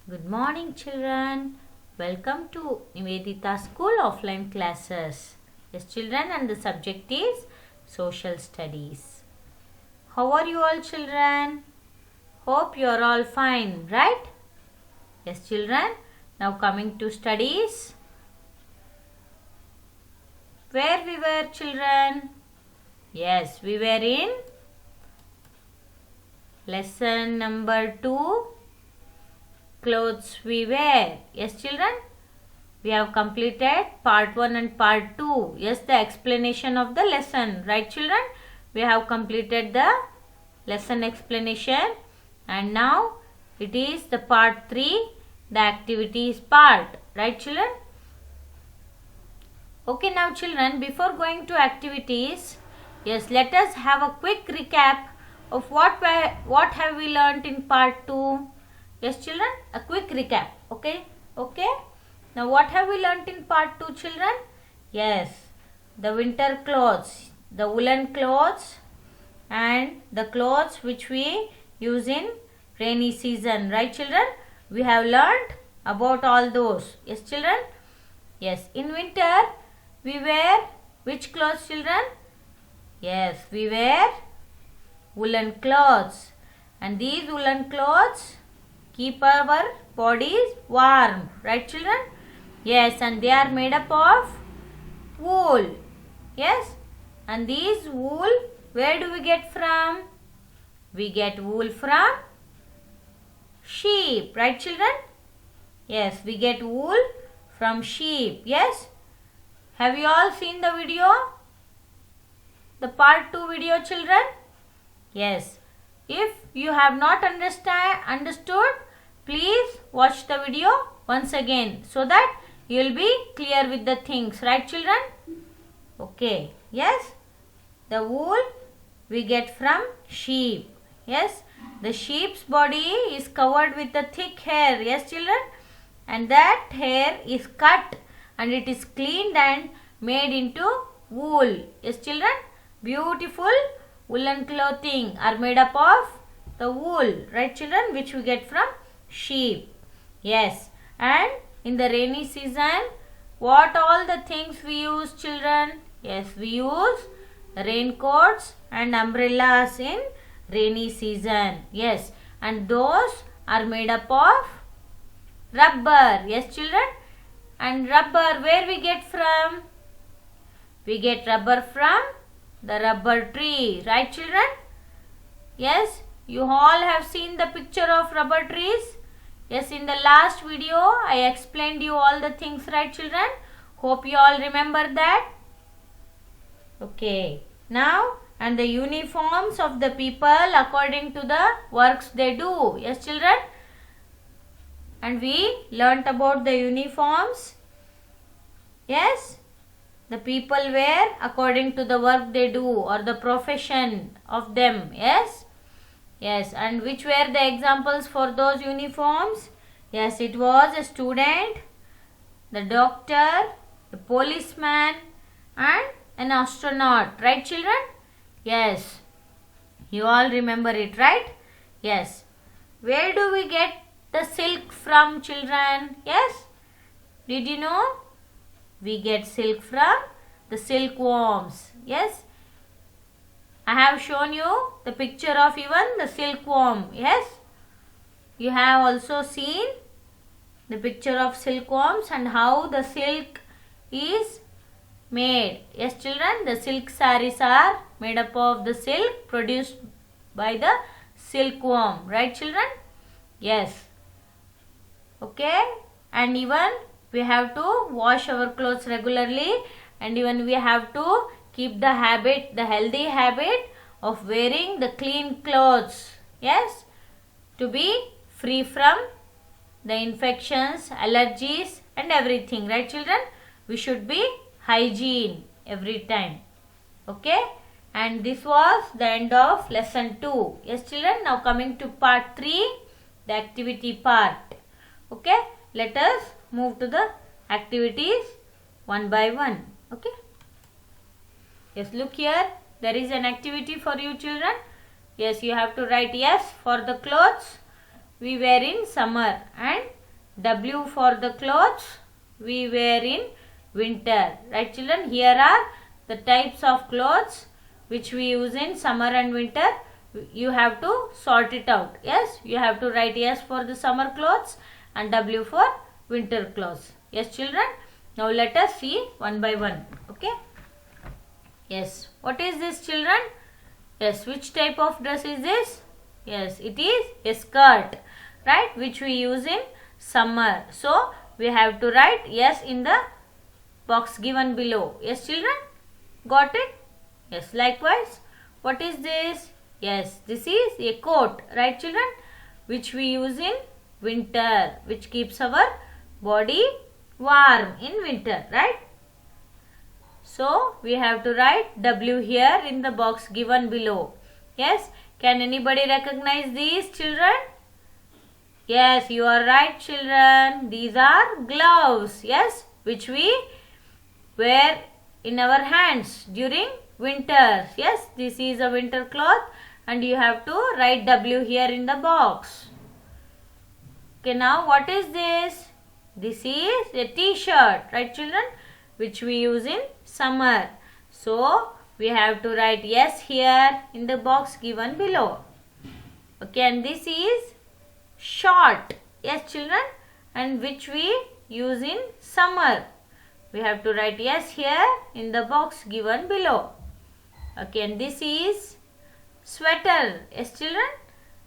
Good morning, children. Welcome to Nivedita School offline classes. Yes, children, and the subject is social studies. How are you all, children? Hope you are all fine, right? Yes, children. Now coming to studies. Where we were, children? Yes, we were in lesson number 2. Clothes we wear. Yes, children. We have completed part 1 and part 2. Yes, the explanation of the lesson. Right, children? We have completed the lesson explanation. And now it is the part 3, the activities part. Right, children? Okay, now children, before going to activities, yes, let us have a quick recap of what have we learnt in part 2. Yes, children, a quick recap. Okay? Now, what have we learnt in part 2, children? Yes, the winter clothes, the woolen clothes and the clothes which we use in rainy season. Right, children? We have learnt about all those. Yes, children? Yes, in winter, we wear which clothes, children? Yes, we wear woolen clothes. And these woolen clothes keep our bodies warm. Right, children? Yes, and they are made up of wool. Yes, and these wool, where do we get from? We get wool from sheep. Right, children? Yes, we get wool from sheep. Yes. Have you all seen the video? The part 2 video, children? Yes. If you have not understood, please watch the video once again so that you will be clear with the things. Right, children? Okay. Yes. The wool we get from sheep. Yes. The sheep's body is covered with a thick hair. Yes, children? And that hair is cut and it is cleaned and made into wool. Yes, children? Beautiful woolen clothing are made up of the wool. Right, children? Which we get from sheep. Yes. And in the rainy season, what all the things we use, children? Yes, we use raincoats and umbrellas in rainy season. Yes. And those are made up of rubber. Yes, children? And rubber, where we get from? We get rubber from the rubber tree. Right, children? Yes, you all have seen the picture of rubber trees. Yes, in the last video, I explained you all the things, right, children? Hope you all remember that. Okay. Now, and the uniforms of the people according to the works they do. Yes, children? And we learnt about the uniforms. Yes, the people wear according to the work they do or the profession of them. Yes, yes. And which were the examples for those uniforms? Yes, it was a student, the doctor, a policeman and an astronaut. Right, children? Yes, you all remember it, right? Yes. Where do we get the silk from, children? Yes, did you know? We get silk from the silkworms. Yes, I have shown you the picture of even the silkworm. Yes, you have also seen the picture of silkworms and how the silk is made. Yes, children, the silk sarees are made up of the silk produced by the silkworm. Right, children? Yes. Okay, and even we have to wash our clothes regularly and even we have to keep the healthy habit of wearing the clean clothes. Yes, to be free from the infections, allergies and everything. Right, children? We should be hygiene every time. Okay, and this was the end of lesson 2. Yes, children, now coming to part 3, the activity part. Okay, let us move to the activities one by one. Okay. Yes, look here. There is an activity for you, children. Yes, you have to write yes for the clothes. we wear in summer, and W for the clothes we wear in winter. Right children, here are the types of clothes which we use in summer and winter. You have to sort it out. Yes, you have to write S for the summer clothes and W for winter clothes. Yes children, now let us see one by one. Okay. Yes, what is this children? Yes, which type of dress is this? Yes, it is a skirt, right, which we use in summer. So, we have to write yes in the box given below. Yes children, got it? Yes, likewise, what is this? Yes, this is a coat, right children, which we use in winter, which keeps our body warm in winter, right? So, we have to write W here in the box given below. Yes, can anybody recognize these children? Yes, you are right children. These are gloves, yes, which we wear in our hands during winter. Yes, this is a winter cloth and you have to write W here in the box. Okay, now what is this? This is a t-shirt, right children, which we use in summer. So, we have to write yes here in the box given below. Okay, and this is short, yes children, and which we use in summer. We have to write yes here in the box given below. Okay, and this is sweater, yes children,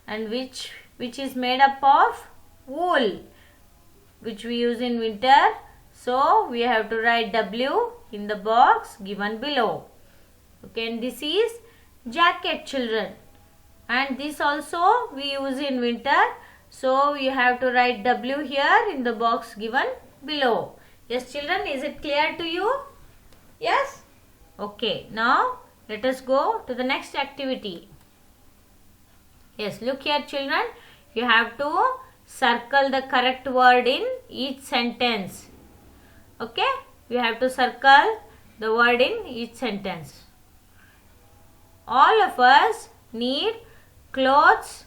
and which is made up of wool, which we use in winter. So, we have to write W in the box given below. Okay, and this is jacket children, and this also we use in winter. So, we have to write W here in the box given below. Yes children, is it clear to you? Yes? Okay, now let us go to the next activity. Yes, look here children, you have to circle the correct word in each sentence. Okay, you have to circle the word in each sentence. All of us need clothes,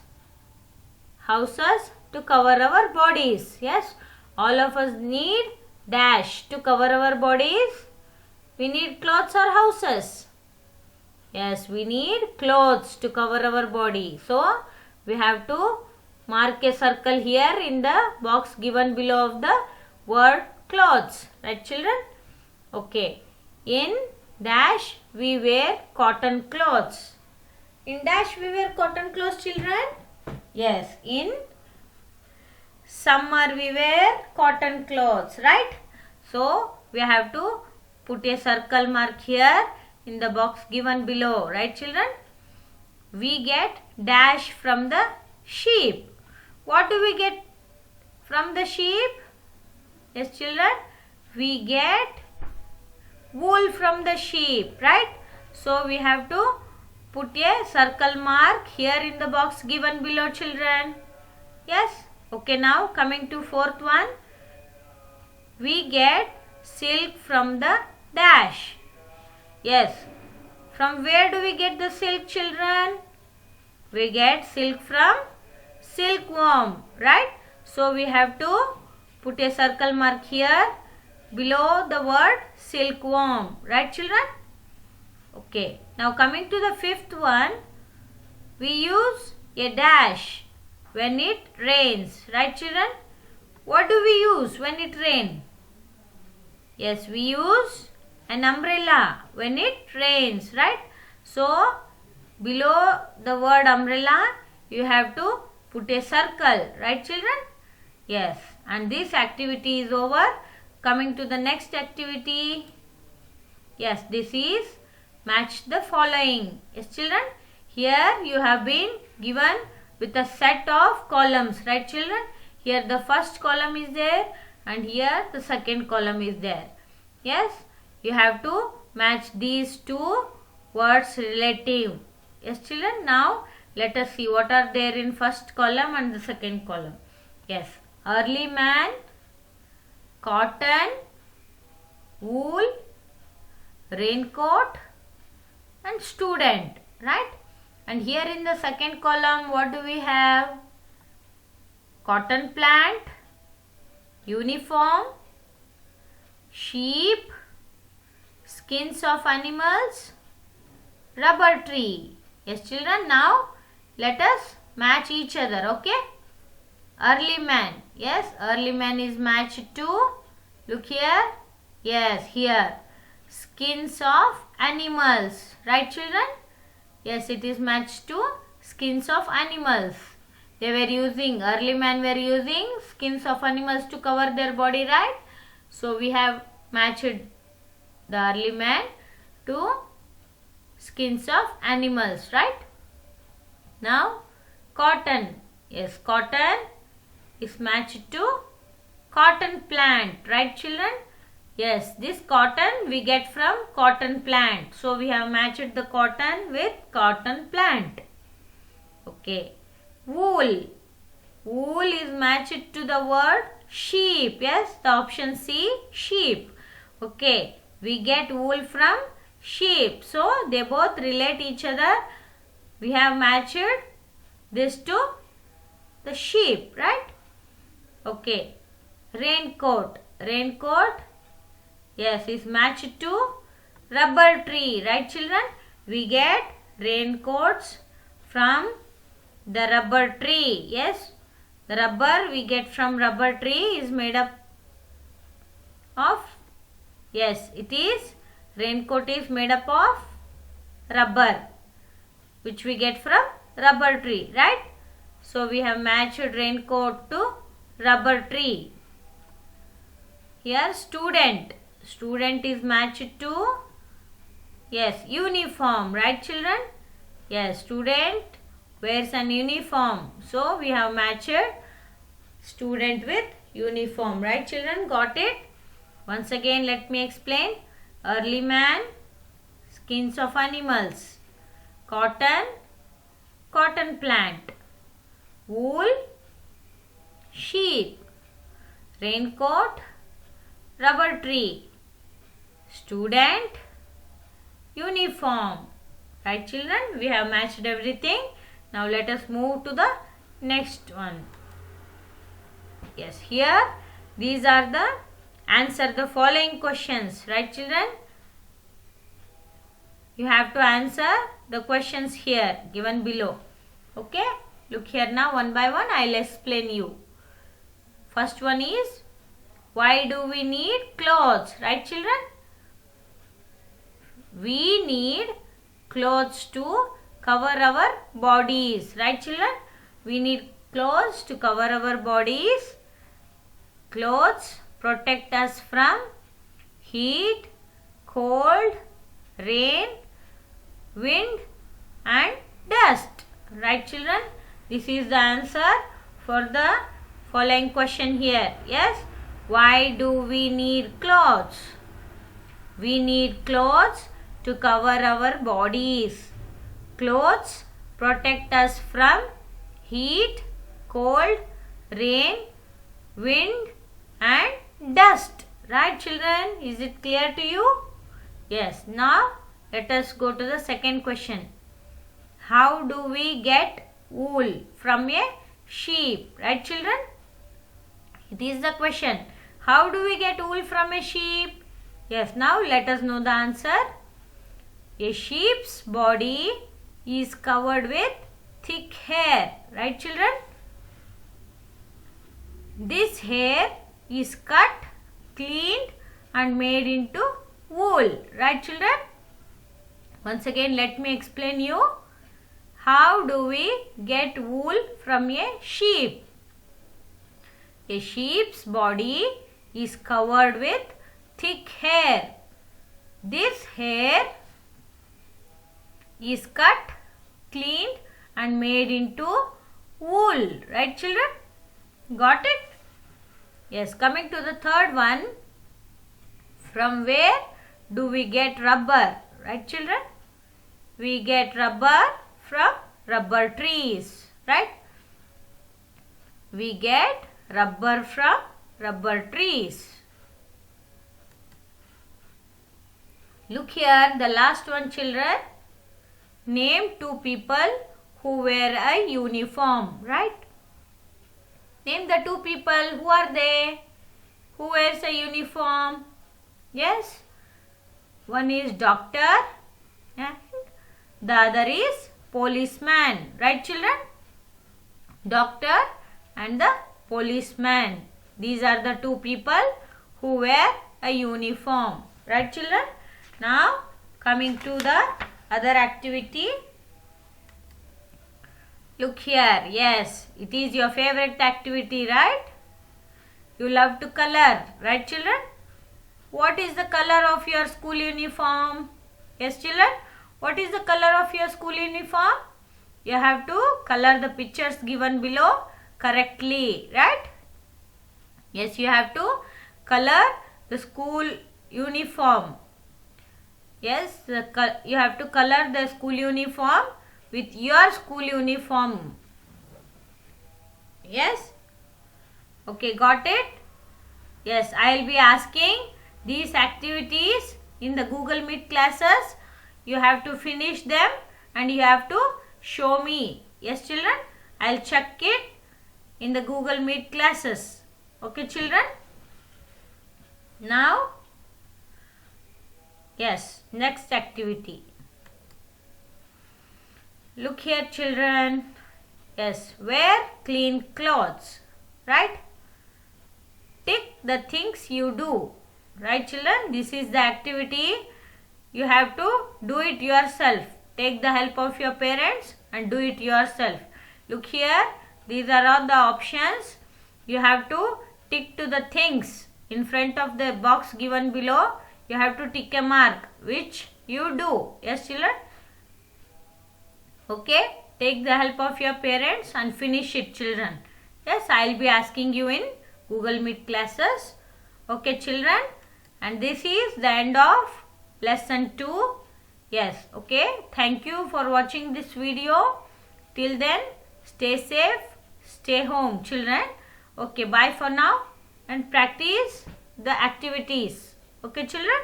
houses to cover our bodies. Yes, all of us need dash to cover our bodies. We need clothes or houses. Yes, we need clothes to cover our body. So, we have to mark a circle here in the box given below of the word clothes. Right children? Okay. In dash we wear cotton clothes. In dash we wear cotton clothes children? Yes. In summer we wear cotton clothes. Right? So, we have to put a circle mark here in the box given below. Right children? We get dash from the sheep. What do we get from the sheep? Yes children, we get wool from the sheep, right? So, we have to put a circle mark here in the box given below children. Yes? Okay, now coming to fourth one. We get silk from the dash. Yes. From where do we get the silk children? We get silk from silkworm, right? So, we have to put a circle mark here below the word silkworm, right children? Okay, now coming to the fifth one, we use a dash when it rains, right children? What do we use when it rains? Yes, we use an umbrella when it rains, right? So, below the word umbrella, you have to put a circle, right children? Yes, and this activity is over. Coming to the next activity. Yes, this is match the following. Yes children, here you have been given with a set of columns, right children? Here the first column is there and here the second column is there. Yes, you have to match these two words relative. Yes children, now let us see what are there in first column and the second column. Yes, early man, cotton, wool, raincoat and student, right? And here in the second column, what do we have? cotton plant, uniform, sheep, skins of animals, rubber tree. Yes children, now let us match each other, okay? Early man, yes, early man is matched to, look here, yes, here, skins of animals, right children? Yes, it is matched to skins of animals. They were using, early man were using skins of animals to cover their body, right? So we have matched the early man to skins of animals, right? Now cotton, yes, cotton is matched to cotton plant, right children? Yes, this cotton we get from cotton plant. So we have matched the cotton with cotton plant. Okay. Wool. Wool is matched to the word sheep. Yes, the option C, sheep. Okay. We get wool from sheep. So they both relate each other. We have matched this to the sheep, right? Okay. Raincoat. Raincoat, yes, is matched to rubber tree, right children? We get raincoats from the rubber tree. Yes, the rubber we get from rubber tree is made up of, yes, it is, raincoat is made up of rubber, which we get from rubber tree, right? So we have matched raincoat to rubber tree. Here student. Student is matched to, yes, uniform, right children? Yes, student wears an uniform. So we have matched student with uniform, right children? Got it? Once again let me explain. Early man, skins of animals. Cotton, cotton plant. Wool, sheep. Raincoat, rubber tree. Student, uniform. Right children? We have matched everything. Now let us move to the next one. Yes, here these are the answer the following questions. Right children? You have to answer the questions here given below. Okay? Look here now, one by one I will explain you. First one is, why do we need clothes? Right children? We need clothes to cover our bodies. Right children? We need clothes to cover our bodies. Clothes protect us from heat, cold, rain, wind and dust. Right children? This is the answer for the following question here. Yes? Why do we need clothes? We need clothes to cover our bodies. Clothes protect us from heat, cold, rain, wind and dust. Right children? Is it clear to you? Yes. Now let us go to the second question. How do we get wool from a sheep? Right children? It is the question. How do we get wool from a sheep? Yes, now let us know the answer. A sheep's body is covered with thick hair. Right children? This hair is cut, cleaned and made into wool. Right children? Once again let me explain you. How do we get wool from a sheep? A sheep's body is covered with thick hair. This hair is cut, cleaned and made into wool. Right children? Got it? Yes. Coming to the third one. From where do we get rubber? Right children? We get rubber from rubber trees. Right? We get rubber from rubber trees. Look here, the last one children. Name two people who wear a uniform. Right? Name the two people. Who are they? Who wears a uniform? Yes. One is doctor and the other is policeman. Right, children? Doctor and the policeman. These are the two people who wear a uniform. Right, children? Now, coming to the other activity. Look here. Yes, it is your favorite activity, right? You love to color. Right, children? What is the color of your school uniform? Yes, children? What is the color of your school uniform? You have to color the pictures given below correctly, right? Yes, you have to color the school uniform. Yes, you have to color the school uniform with your school uniform. Yes? Okay, got it? Yes, I will be asking these activities in the Google Meet classes. You have to finish them and you have to show me. Yes, children? I will check it in the Google Meet classes. Okay, children? Now, yes, next activity. Look here, children. Yes, wear clean clothes. Right? Tick the things you do. Right, children? This is the activity. You have to do it yourself. Take the help of your parents and do it yourself. Look here. These are all the options. You have to tick to the things in front of the box given below. You have to tick a mark which you do. Yes, children? Okay? Take the help of your parents and finish it, children. Yes, I will be asking you in Google Meet classes. Okay, children? And this is the end of lesson 2. Yes, okay. Thank you for watching this video. Till then, stay safe, stay home, children. Okay, bye for now and practice the activities. Okay, children?